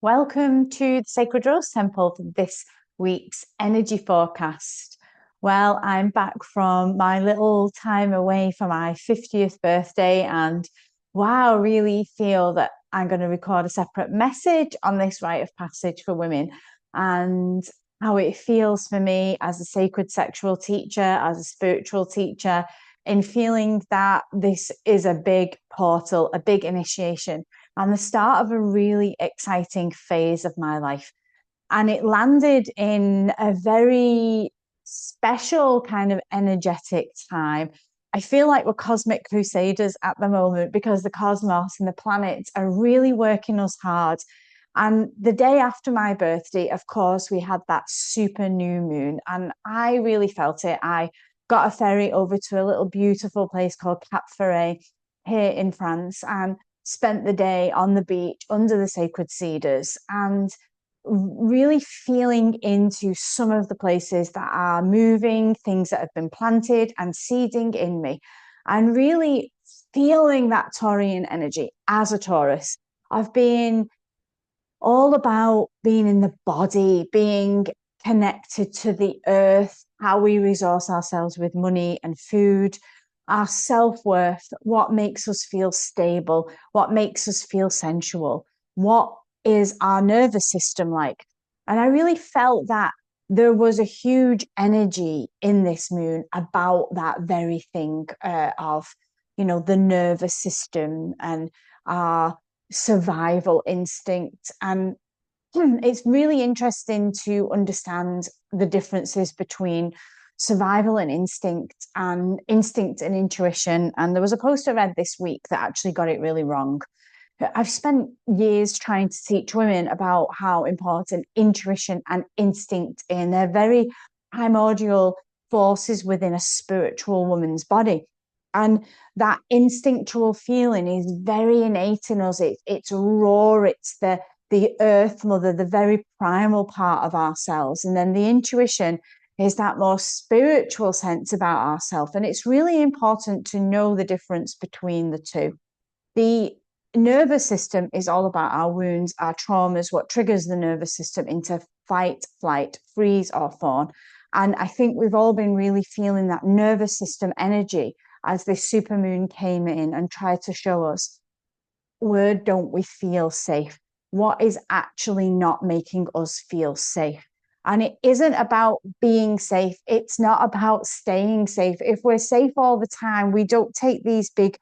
Welcome to the Sacred Rose Temple for this week's energy forecast. Well, I'm back from my little time away for my 50th birthday, and wow, really feel that I'm going to record a separate message on this rite of passage for women and how it feels for me as a sacred sexual teacher, as a spiritual teacher, in feeling that this is a big portal, a big initiation, and the start of a really exciting phase of my life. And it landed in a very special kind of energetic time. I feel like we're cosmic crusaders at the moment because the cosmos and the planets are really working us hard. And the day after my birthday, of course, we had that super new moon, and I really felt it. I got a ferry over to a little beautiful place called Cap Ferret here in France and spent the day on the beach under the sacred cedars and really feeling into some of the places that are moving, things that have been planted and seeding in me, and really feeling that Taurian energy as a Taurus. I've been all about being in the body, being connected to the earth, how we resource ourselves with money and food, our self-worth, what makes us feel stable, what makes us feel sensual, what is our nervous system like. And I really felt that there was a huge energy in this moon about that very thing of, the nervous system and our survival instinct. And it's really interesting to understand the differences between survival and instinct and intuition. And there was a post I read this week that actually got it really wrong. I've spent years trying to teach women about how important intuition and instinct are, and they're very primordial forces within a spiritual woman's body. And that instinctual feeling is very innate in us. It's raw, it's the earth mother, the very primal part of ourselves. And then the intuition is that more spiritual sense about ourselves. And it's really important to know the difference between the two. The nervous system is all about our wounds, our traumas, what triggers the nervous system into fight, flight, freeze, or fawn. And I think we've all been really feeling that nervous system energy as this supermoon came in and tried to show us, where don't we feel safe? What is actually not making us feel safe? And it isn't about being safe. It's not about staying safe. If we're safe all the time, we don't take these big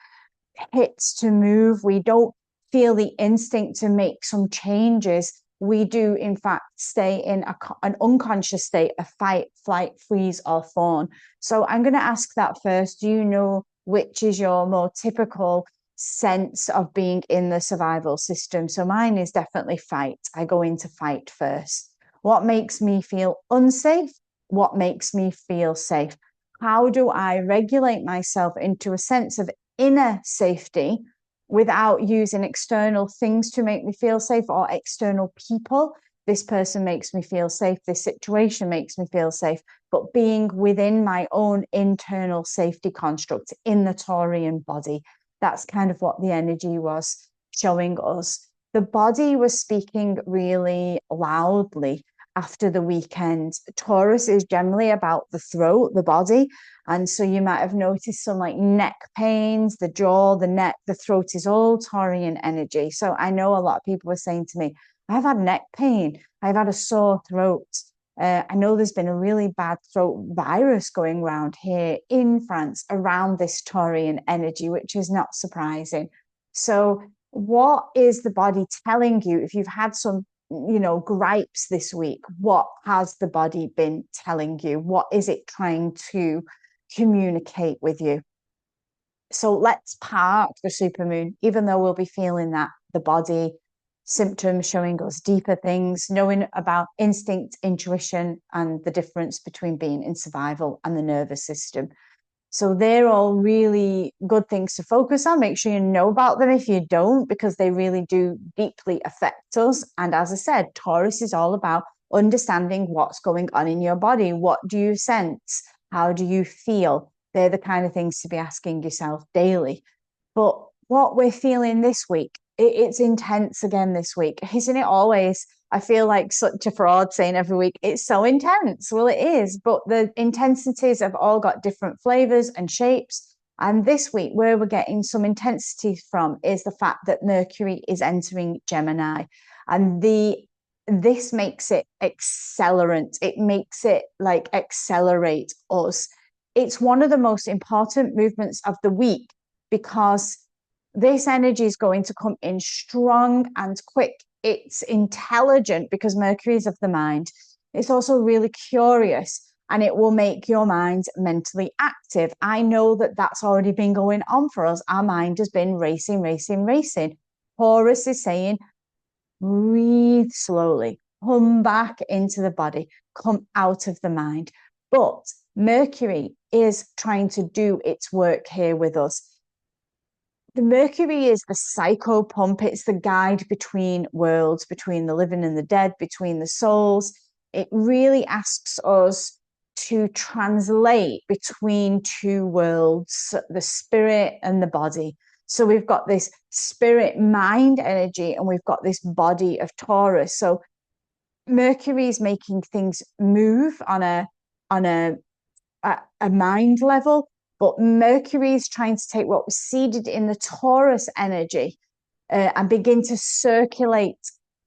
hits to move. We don't feel the instinct to make some changes. We do, in fact, stay in an unconscious state of fight, flight, freeze, or fawn. So I'm going to ask that first. Do you know which is your more typical sense of being in the survival system? So mine is definitely fight. I go into fight first. What makes me feel unsafe? What makes me feel safe? How do I regulate myself into a sense of inner safety without using external things to make me feel safe or external people? This person makes me feel safe. This situation makes me feel safe. But being within my own internal safety construct in the Taurian body, that's kind of what the energy was showing us. The body was speaking really loudly after the weekend. Taurus is generally about the throat, the body. And so you might have noticed some like neck pains, the jaw, the neck, the throat is all Taurian energy. So I know a lot of people were saying to me, I've had neck pain, I've had a sore throat. I know there's been a really bad throat virus going around here in France around this Taurian energy, which is not surprising. So what is the body telling you? If you've had some gripes this week, what has the body been telling you? What is it trying to communicate with you? So let's park the supermoon, even though we'll be feeling that the body symptoms showing us deeper things, knowing about instinct, intuition, and the difference between being in survival and the nervous system. So they're all really good things to focus on. Make sure you know about them if you don't, because they really do deeply affect us. And as I said, Taurus is all about understanding what's going on in your body. What do you sense? How do you feel? They're the kind of things to be asking yourself daily. But what we're feeling this week it's intense again this week. Isn't it always? I feel like such a fraud saying every week, it's so intense. Well, it is, but the intensities have all got different flavors and shapes. And this week, where we're getting some intensity from is the fact that Mercury is entering Gemini. And this makes it accelerant. It makes it like accelerate us. It's one of the most important movements of the week because this energy is going to come in strong and quick. It's intelligent because Mercury is of the mind. It's also really curious and it will make your mind mentally active. I know that that's already been going on for us. Our mind has been racing, racing, racing. Taurus is saying, breathe slowly, come back into the body, come out of the mind. But Mercury is trying to do its work here with us. The Mercury is the psychopomp. It's the guide between worlds, between the living and the dead, between the souls. It really asks us to translate between two worlds, the spirit and the body. So we've got this spirit mind energy and we've got this body of Taurus. So Mercury is making things move on a mind level, but Mercury is trying to take what was seeded in the Taurus energy and begin to circulate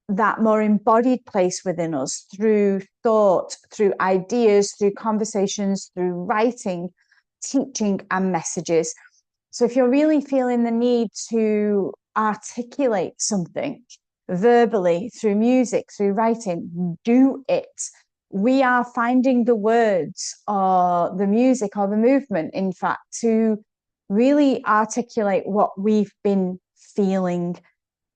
that more embodied place within us through thought, through ideas, through conversations, through writing, teaching, and messages. So if you're really feeling the need to articulate something verbally through music, through writing, do it. We are finding the words or the music or the movement, in fact, to really articulate what we've been feeling.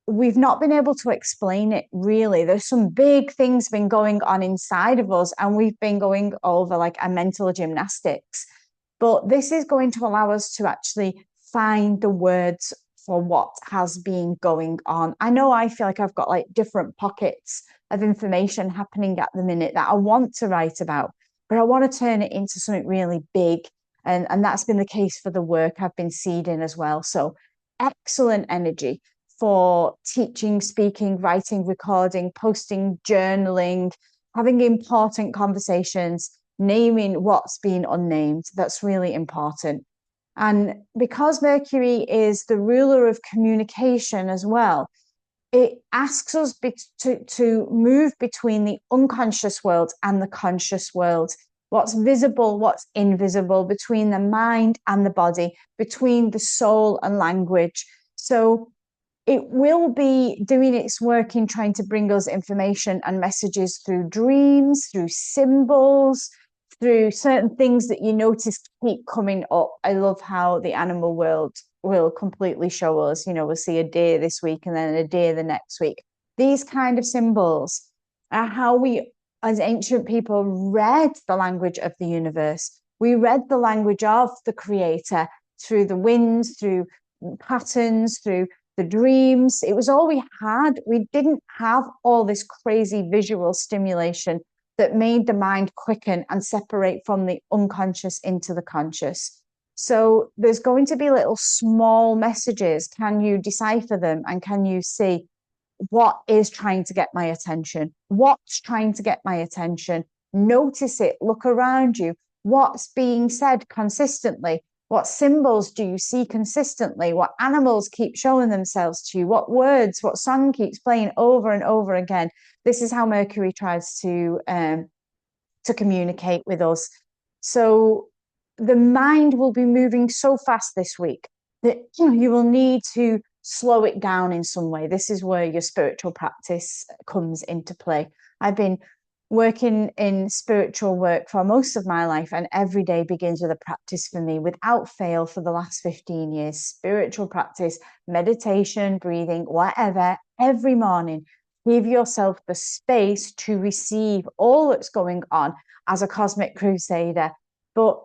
We've not been able to explain it really. There's some big things been going on inside of us, and we've been going over like a mental gymnastics. But this is going to allow us to actually find the words for what has been going on. I know I feel like I've got like different pockets of information happening at the minute that I want to write about, but I want to turn it into something really big. And that's been the case for the work I've been seeding as well. So excellent energy for teaching, speaking, writing, recording, posting, journaling, having important conversations, naming what's been unnamed. That's really important. And because Mercury is the ruler of communication as well, it asks us to move between the unconscious world and the conscious world. What's visible, what's invisible, between the mind and the body, between the soul and language. So it will be doing its work in trying to bring us information and messages through dreams, through symbols, through certain things that you notice keep coming up. I love how the animal world will completely show us, we'll see a deer this week and then a deer the next week. These kind of symbols are how we, as ancient people, read the language of the universe. We read the language of the creator through the winds, through patterns, through the dreams. It was all we had. We didn't have all this crazy visual stimulation that made the mind quicken and separate from the unconscious into the conscious. So there's going to be little small messages. Can you decipher them? And can you see what is trying to get my attention? What's trying to get my attention? Notice it. Look around you. What's being said consistently? What symbols do you see consistently? What animals keep showing themselves to you? What words, what song keeps playing over and over again? This is how Mercury tries to communicate with us. So the mind will be moving so fast this week that you will need to slow it down in some way. This is where your spiritual practice comes into play. I've been working in spiritual work for most of my life, and every day begins with a practice for me without fail for the last 15 years. Spiritual practice, meditation, breathing, whatever, every morning. Give yourself the space to receive all that's going on as a cosmic crusader. But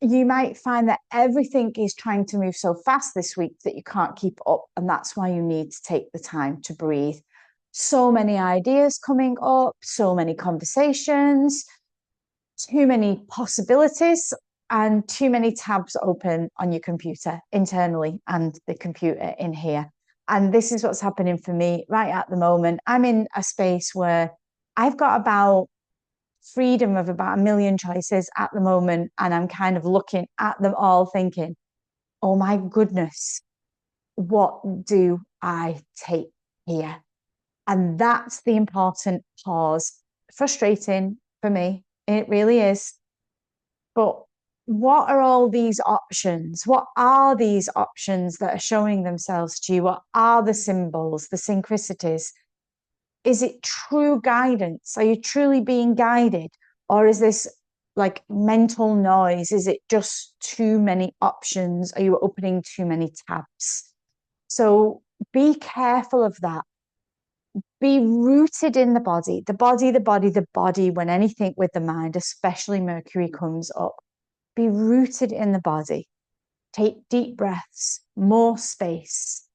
you might find that everything is trying to move so fast this week that you can't keep up. And that's why you need to take the time to breathe. So many ideas coming up, so many conversations, too many possibilities, and too many tabs open on your computer internally and the computer in here. And this is what's happening for me right at the moment. I'm in a space where I've got about freedom of about 1 million choices at the moment. And I'm kind of looking at them all thinking, oh my goodness, what do I take here? And that's the important pause. Frustrating for me. It really is. But what are all these options? What are these options that are showing themselves to you? What are the symbols, the synchronicities? Is it true guidance? Are you truly being guided? Or is this like mental noise? Is it just too many options? Are you opening too many tabs? So be careful of that. Be rooted in the body, the body, the body, the body. When anything with the mind, especially Mercury, comes up, be rooted in the body. Take deep breaths, more space,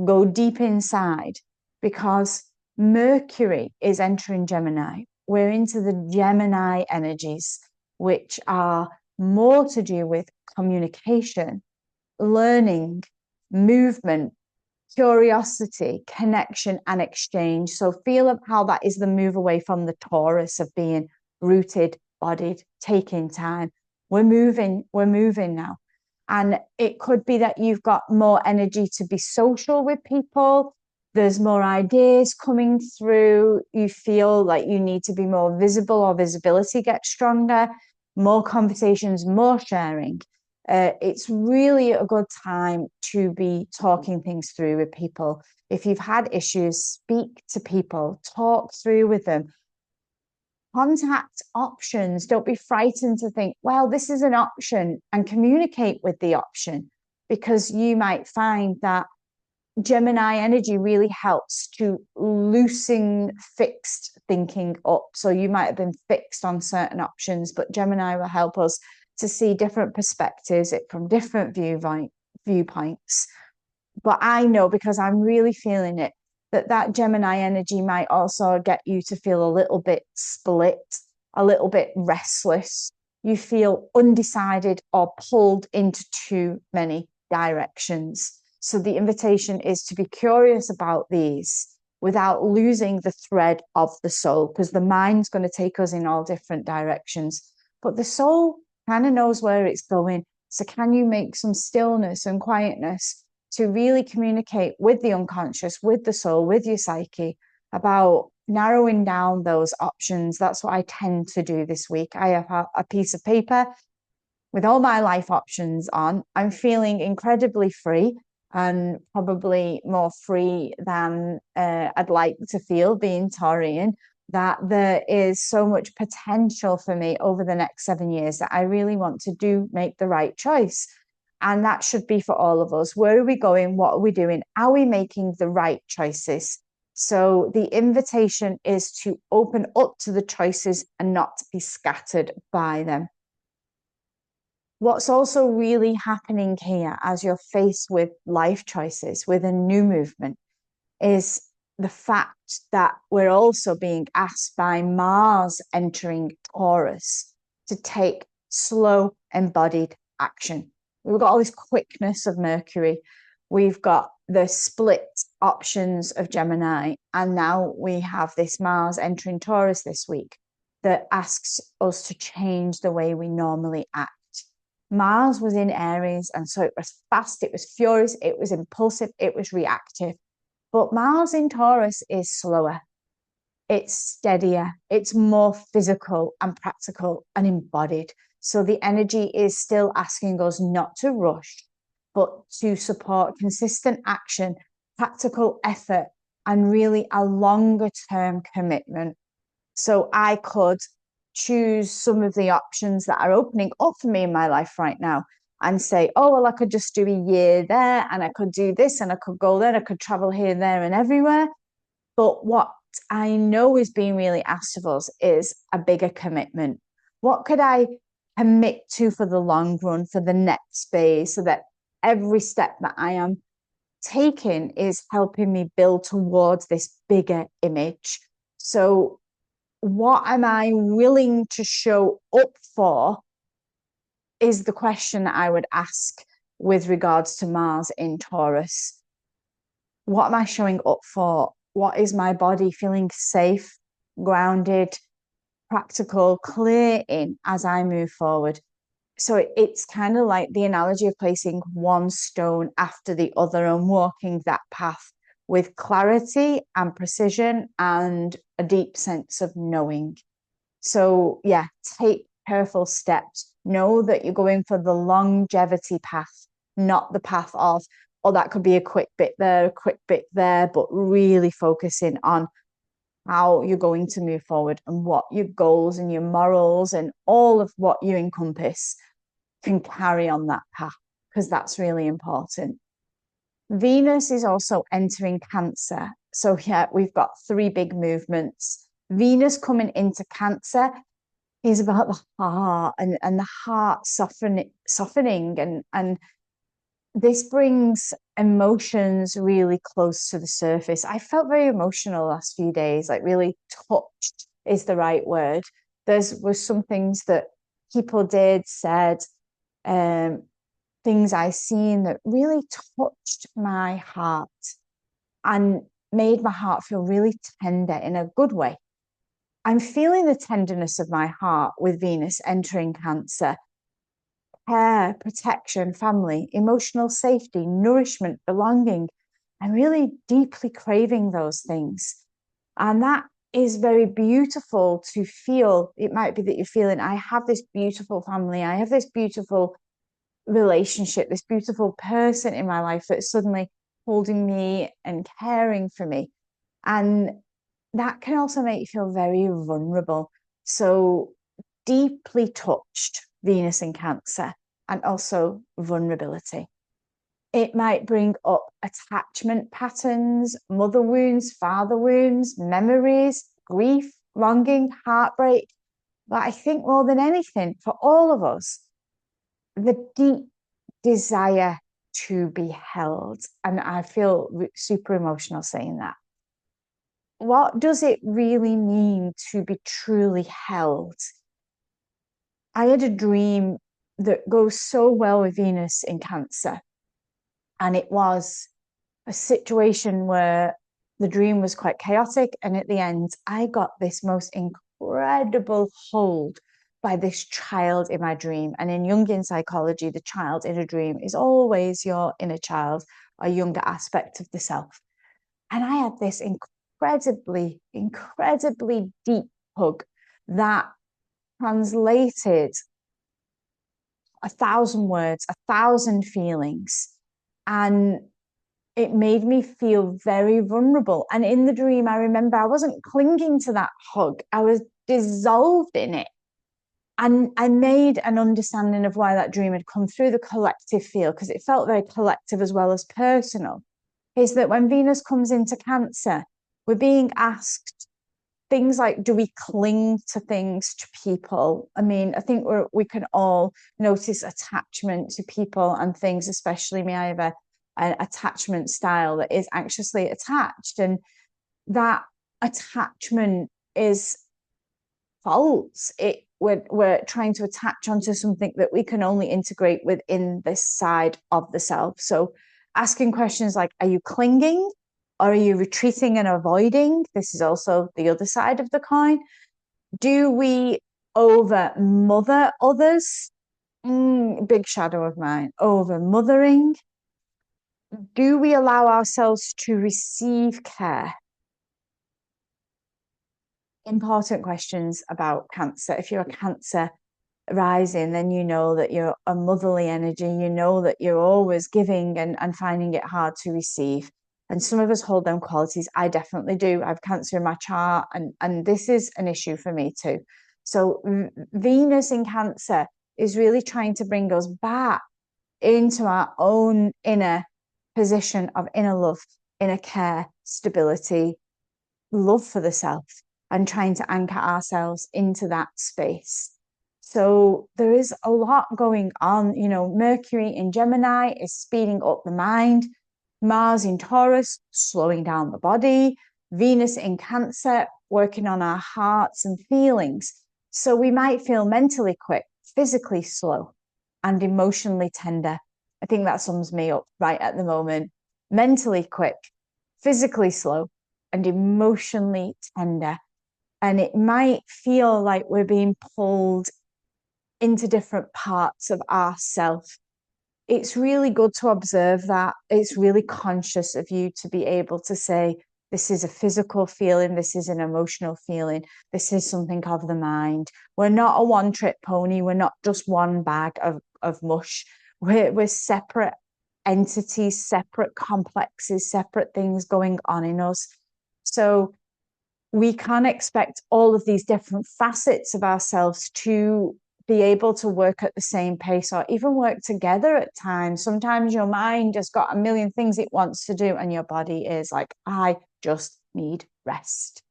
go deep inside, because Mercury is entering Gemini. We're into the Gemini energies, which are more to do with communication, learning, movement, curiosity, connection, and exchange. So feel how that is the move away from the Taurus of being rooted, bodied, taking time. We're moving now. And it could be that you've got more energy to be social with people. There's more ideas coming through. You feel like you need to be more visible, or visibility gets stronger, more conversations, more sharing. It's really a good time to be talking things through with people. If you've had issues, speak to people, talk through with them. Contact options. Don't be frightened to think, well, this is an option, and communicate with the option, because you might find that Gemini energy really helps to loosen fixed thinking up. So you might have been fixed on certain options, but Gemini will help us to see different perspectives from different viewpoints. But I know, because I'm really feeling it, that Gemini energy might also get you to feel a little bit split, a little bit restless. You feel undecided or pulled into too many directions. So the invitation is to be curious about these without losing the thread of the soul, because the mind's going to take us in all different directions. But the soul kind of knows where it's going. So can you make some stillness and quietness to really communicate with the unconscious, with the soul, with your psyche, about narrowing down those options? That's what I tend to do this week. I have a piece of paper with all my life options on. I'm feeling incredibly free, and probably more free than I'd like to feel being Taurian, that there is so much potential for me over the next 7 years that I really want to make the right choice. And that should be for all of us. Where are we going? What are we doing? Are we making the right choices? So the invitation is to open up to the choices and not to be scattered by them. What's also really happening here as you're faced with life choices, with a new movement, is the fact that we're also being asked by Mars entering Taurus to take slow, embodied action. We've got all this quickness of Mercury. We've got the split options of Gemini. And now we have this Mars entering Taurus this week that asks us to change the way we normally act. Mars was in Aries, and so it was fast, it was furious, it was impulsive, it was reactive. But Mars in Taurus is slower, it's steadier, it's more physical and practical and embodied. So the energy is still asking us not to rush, but to support consistent action, practical effort, and really a longer term commitment. So I could choose some of the options that are opening up for me in my life right now and say, oh, well, I could just do a year there, and I could do this, and I could go there, I could travel here, there, and everywhere. But what I know is being really asked of us is a bigger commitment. What could I commit to for the long run, for the next phase, so that every step that I am taking is helping me build towards this bigger image? So what am I willing to show up for is the question that I would ask with regards to Mars in Taurus. What am I showing up for? What is my body feeling safe, grounded, practical, clear in as I move forward? So it's kind of like the analogy of placing one stone after the other and walking that path with clarity and precision and a deep sense of knowing. So, yeah, take careful steps. Know that you're going for the longevity path, not the path of, oh, that could be a quick bit there, a quick bit there, but really focusing on how you're going to move forward and what your goals and your morals and all of what you encompass can carry on that path, because that's really important. Venus is also entering Cancer. So, yeah, we've got three big movements. Venus coming into Cancer is about the heart and the heart softening and this brings emotions really close to the surface. I felt very emotional the last few days, like really touched is the right word. There was some things that people did, said, things I seen that really touched my heart and made my heart feel really tender in a good way. I'm feeling the tenderness of my heart with Venus entering Cancer. Care, protection, family, emotional safety, nourishment, belonging. I'm really deeply craving those things. And that is very beautiful to feel. It might be that you're feeling, I have this beautiful family, I have this beautiful relationship, this beautiful person in my life that's suddenly holding me and caring for me. And that can also make you feel very vulnerable. So deeply touched, Venus in Cancer, and also vulnerability. It might bring up attachment patterns, mother wounds, father wounds, memories, grief, longing, heartbreak. But I think more than anything, for all of us, the deep desire to be held. And I feel super emotional saying that. What does it really mean to be truly held? I had a dream that goes so well with Venus in Cancer. And it was a situation where the dream was quite chaotic. And at the end, I got this most incredible hold by this child in my dream. And in Jungian psychology, the child in a dream is always your inner child, a younger aspect of the self. And I had this incredibly, incredibly deep hug that translated 1,000 words, 1,000 feelings. And it made me feel very vulnerable. And in the dream, I remember I wasn't clinging to that hug, I was dissolved in it. And I made an understanding of why that dream had come through the collective field, because it felt very collective as well as personal. Is that when Venus comes into Cancer, we're being asked things like, do we cling to things, to people? I mean, I think we can all notice attachment to people and things, especially me. I have an attachment style that is anxiously attached, and that attachment is false. We're trying to attach onto something that we can only integrate within this side of the self. So asking questions like, are you clinging? Or are you retreating and avoiding? This is also the other side of the coin. Do we over mother others? Big shadow of mine. Over mothering. Do we allow ourselves to receive care? Important questions about Cancer. If you're a Cancer rising, then you know that you're a motherly energy. You know that you're always giving and finding it hard to receive. And some of us hold them qualities. I definitely do. I have Cancer in my chart, and this is an issue for me too. So Venus in Cancer is really trying to bring us back into our own inner position of inner love, inner care, stability, love for the self, and trying to anchor ourselves into that space. So there is a lot going on. You know, Mercury in Gemini is speeding up the mind, Mars in Taurus, slowing down the body, Venus in Cancer, working on our hearts and feelings. So we might feel mentally quick, physically slow, and emotionally tender. I think that sums me up right at the moment. Mentally quick, physically slow and emotionally tender. And it might feel like we're being pulled into different parts of ourself. It's really good to observe that. It's really conscious of you to be able to say, this is a physical feeling, this is an emotional feeling, this is something of the mind. We're not a one-trick pony. We're not just one bag of mush. We're separate entities, separate complexes, separate things going on in us. So we can expect all of these different facets of ourselves to be able to work at the same pace or even work together at times. Sometimes your mind has got a million things it wants to do, and your body is like, I just need rest.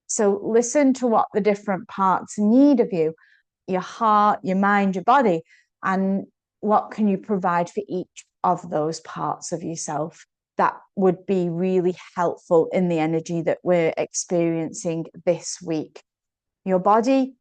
So listen to what the different parts need of you, your heart, your mind, your body, and what can you provide for each of those parts of yourself that would be really helpful in the energy that we're experiencing this week. Your body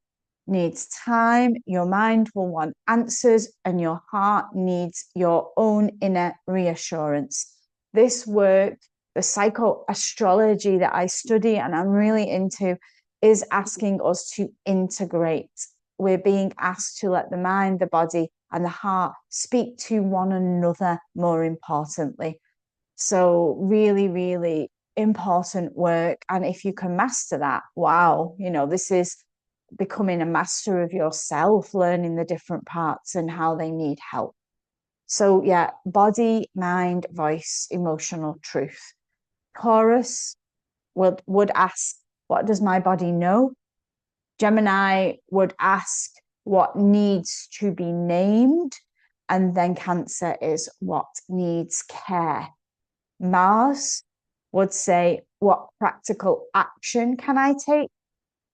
needs time, your mind will want answers, and your heart needs your own inner reassurance. This work, the psychoastrology that I study and I'm really into, is asking us to integrate. We're being asked to let the mind, the body, and the heart speak to one another, more importantly. So really, really important work. And if you can master that, wow, this is becoming a master of yourself, learning the different parts and how they need help. So yeah, body, mind, voice, emotional truth. Taurus would ask, what does my body know? Gemini would ask, what needs to be named? And then Cancer is, what needs care? Mars would say, what practical action can I take?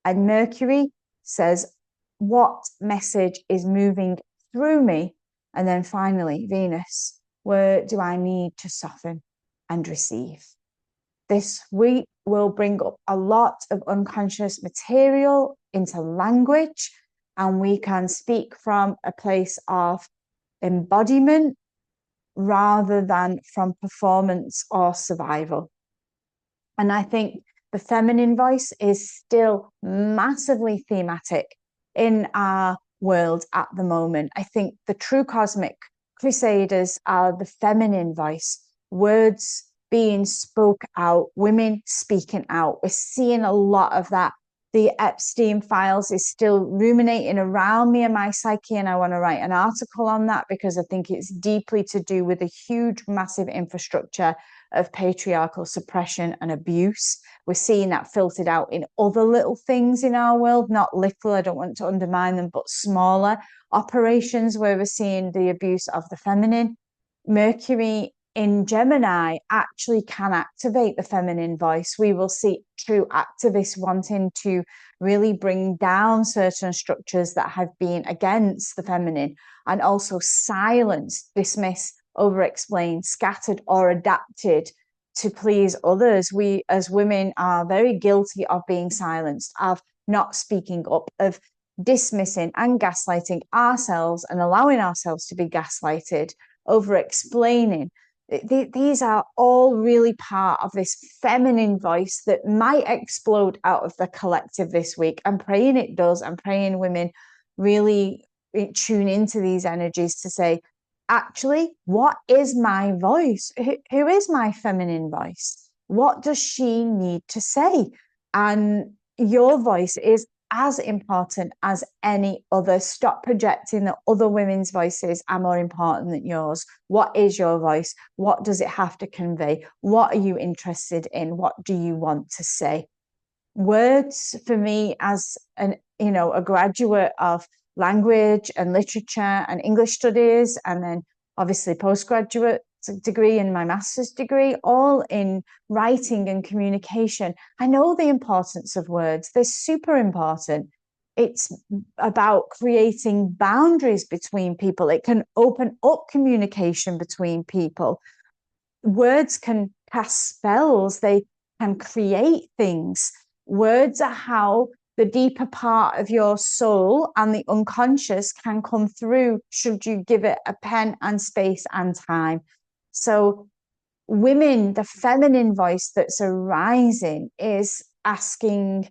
And Mercury says, what message is moving through me? And then finally, Venus, where do I need to soften and receive? This week will bring up a lot of unconscious material into language, and we can speak from a place of embodiment rather than from performance or survival. And I think the feminine voice is still massively thematic in our world at the moment. I think the true cosmic Crusaders are the feminine voice, words being spoke out, women speaking out. We're seeing a lot of that. The Epstein files is still ruminating around me and my psyche, and I want to write an article on that because I think it's deeply to do with a huge, massive infrastructure of patriarchal suppression and abuse. We're seeing that filtered out in other little things in our world, not little, I don't want to undermine them, but smaller operations where we're seeing the abuse of the feminine. Mercury in Gemini actually can activate the feminine voice. We will see true activists wanting to really bring down certain structures that have been against the feminine, and also silence, dismiss, over-explained, scattered, or adapted to please others. We as women are very guilty of being silenced, of not speaking up, of dismissing and gaslighting ourselves and allowing ourselves to be gaslighted, over-explaining. These are all really part of this feminine voice that might explode out of the collective this week. I'm praying it does. I'm praying women really tune into these energies to say, actually, what is my voice? Who is my feminine voice? What does she need to say? And your voice is as important as any other. Stop projecting that other women's voices are more important than yours. What is your voice? What does it have to convey? What are you interested in? What do you want to say? Words for me, as a graduate of language and literature and English studies, and then obviously postgraduate degree and my master's degree, all in writing and communication. I know the importance of words. They're super important. It's about creating boundaries between people. It can open up communication between people. Words can cast spells. They can create things. Words are how the deeper part of your soul and the unconscious can come through should you give it a pen and space and time. So women, the feminine voice that's arising is asking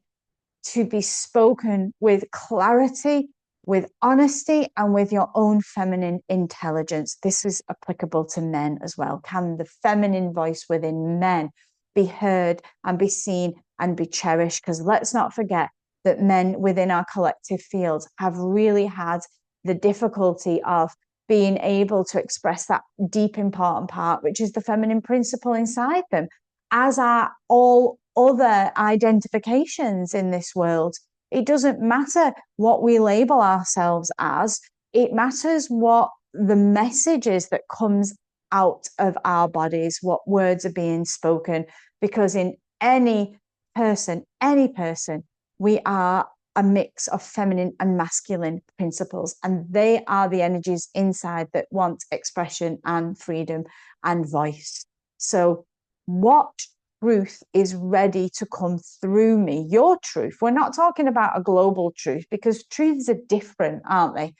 to be spoken with clarity, with honesty, and with your own feminine intelligence. This is applicable to men as well. Can the feminine voice within men be heard and be seen and be cherished? Because let's not forget that men within our collective fields have really had the difficulty of being able to express that deep, important part, which is the feminine principle inside them, as are all other identifications in this world. It doesn't matter what we label ourselves as, it matters what the message is that comes out of our bodies, what words are being spoken, because in any person, we are a mix of feminine and masculine principles, and they are the energies inside that want expression and freedom and voice. So what truth is ready to come through me? Your truth. We're not talking about a global truth, because truths are different, aren't they?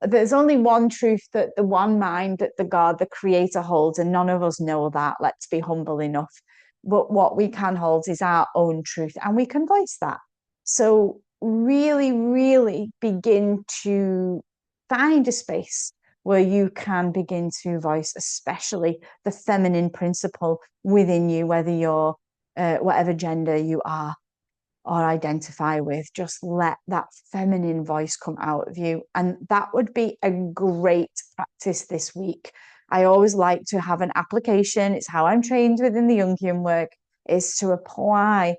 There's only one truth, that the one mind that the God, the creator holds, and none of us know that. Let's be humble enough. But what we can hold is our own truth, and we can voice that. So really, really begin to find a space where you can begin to voice, especially the feminine principle within you, whether you're whatever gender you are or identify with. Just let that feminine voice come out of you. And that would be a great practice this week. I always like to have an application. It's how I'm trained within the Jungian work, is to apply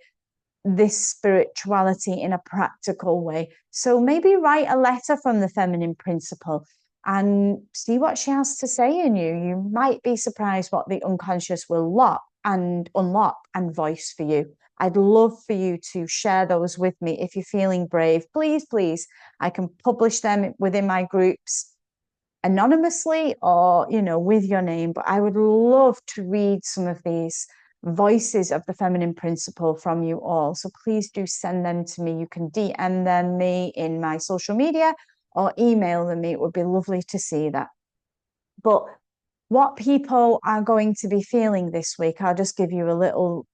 this spirituality in a practical way. So maybe write a letter from the feminine principle and see what she has to say in you. You might be surprised what the unconscious will unlock and voice for you. I'd love for you to share those with me. If you're feeling brave, please, I can publish them within my groups anonymously or, with your name. But I would love to read some of these voices of the feminine principle from you all. So please do send them to me. You can DM them me in my social media or email them me. It would be lovely to see that. But what people are going to be feeling this week, I'll just give you a little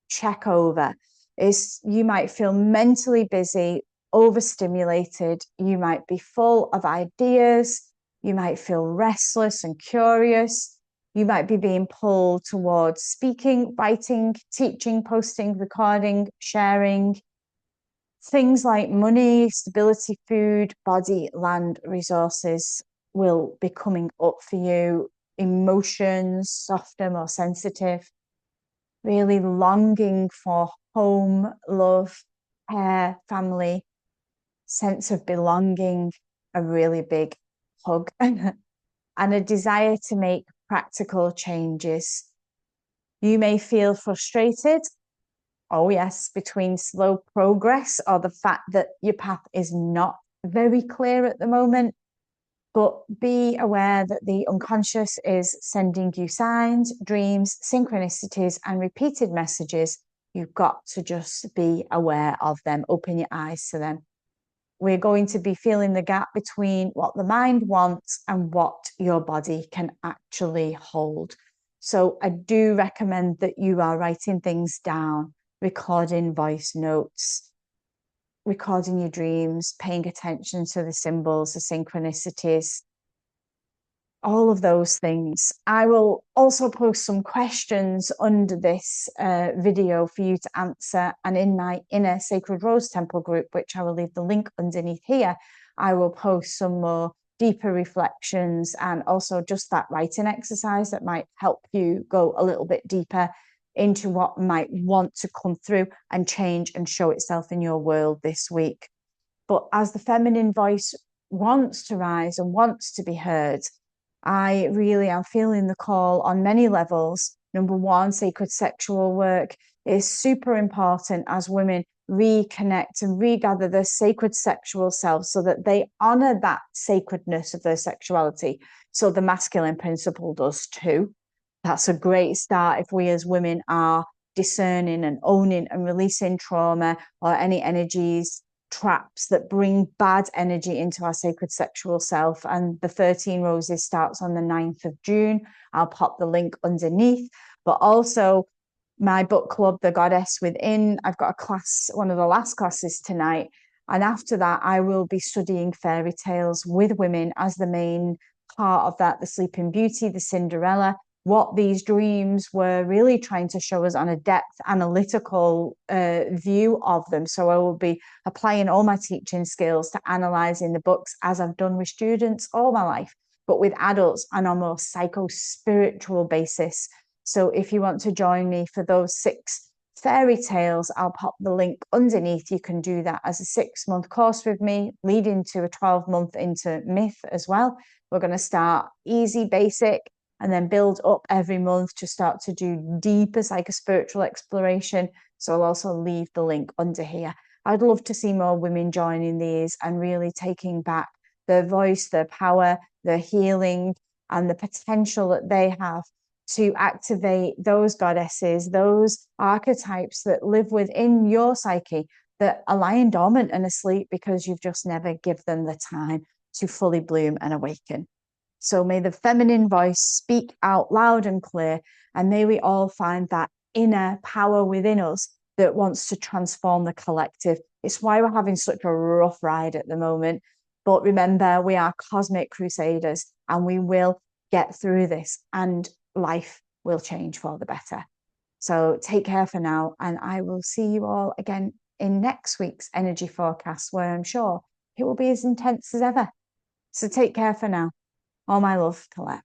check over, is you might feel mentally busy, overstimulated. You might be full of ideas. You might feel restless and curious. You might be being pulled towards speaking, writing, teaching, posting, recording, sharing. Things like money, stability, food, body, land, resources will be coming up for you. Emotions, softer, more sensitive. Really longing for home, love, care, family, sense of belonging, a really big hug, and a desire to make practical changes. You may feel frustrated, oh yes, between slow progress or the fact that your path is not very clear at the moment. But be aware that the unconscious is sending you signs, dreams, synchronicities, and repeated messages. You've got to just be aware of them, open your eyes to them. We're going to be feeling the gap between what the mind wants and what your body can actually hold. So I do recommend that you are writing things down, recording voice notes, recording your dreams, paying attention to the symbols, the synchronicities, all of those things. I will also post some questions under this video for you to answer. And in my inner Sacred Rose Temple group, which I will leave the link underneath here, I will post some more deeper reflections and also just that writing exercise that might help you go a little bit deeper into what might want to come through and change and show itself in your world this week. But as the feminine voice wants to rise and wants to be heard, I really am feeling the call on many levels. Number one, sacred sexual work is super important as women reconnect and regather their sacred sexual selves so that they honor that sacredness of their sexuality. So the masculine principle does too. That's a great start if we as women are discerning and owning and releasing trauma or any energies, traps that bring bad energy into our sacred sexual self. And the 13 Roses starts on the 9th of June. I'll pop the link underneath. but also my book club, The Goddess Within. I've got a class, one of the last classes tonight. And after that, I will be studying fairy tales with women as the main part of that, the Sleeping Beauty, the Cinderella, what these dreams were really trying to show us on a depth analytical view of them. So I will be applying all my teaching skills to analysing the books as I've done with students all my life, but with adults on a more psycho-spiritual basis. So if you want to join me for those 6 fairy tales, I'll pop the link underneath. You can do that as a 6-month course with me, leading to a 12-month into myth as well. We're going to start easy, basic, and then build up every month to start to do deeper psycho-spiritual exploration. So I'll also leave the link under here. I'd love to see more women joining these and really taking back their voice, their power, their healing, and the potential that they have to activate those goddesses, those archetypes that live within your psyche that are lying dormant and asleep because you've just never given them the time to fully bloom and awaken. So may the feminine voice speak out loud and clear, and may we all find that inner power within us that wants to transform the collective. It's why we're having such a rough ride at the moment. But remember, we are cosmic crusaders, and we will get through this, and life will change for the better. So take care for now, and I will see you all again in next week's energy forecast, where I'm sure it will be as intense as ever. So take care for now. All my love, Colette.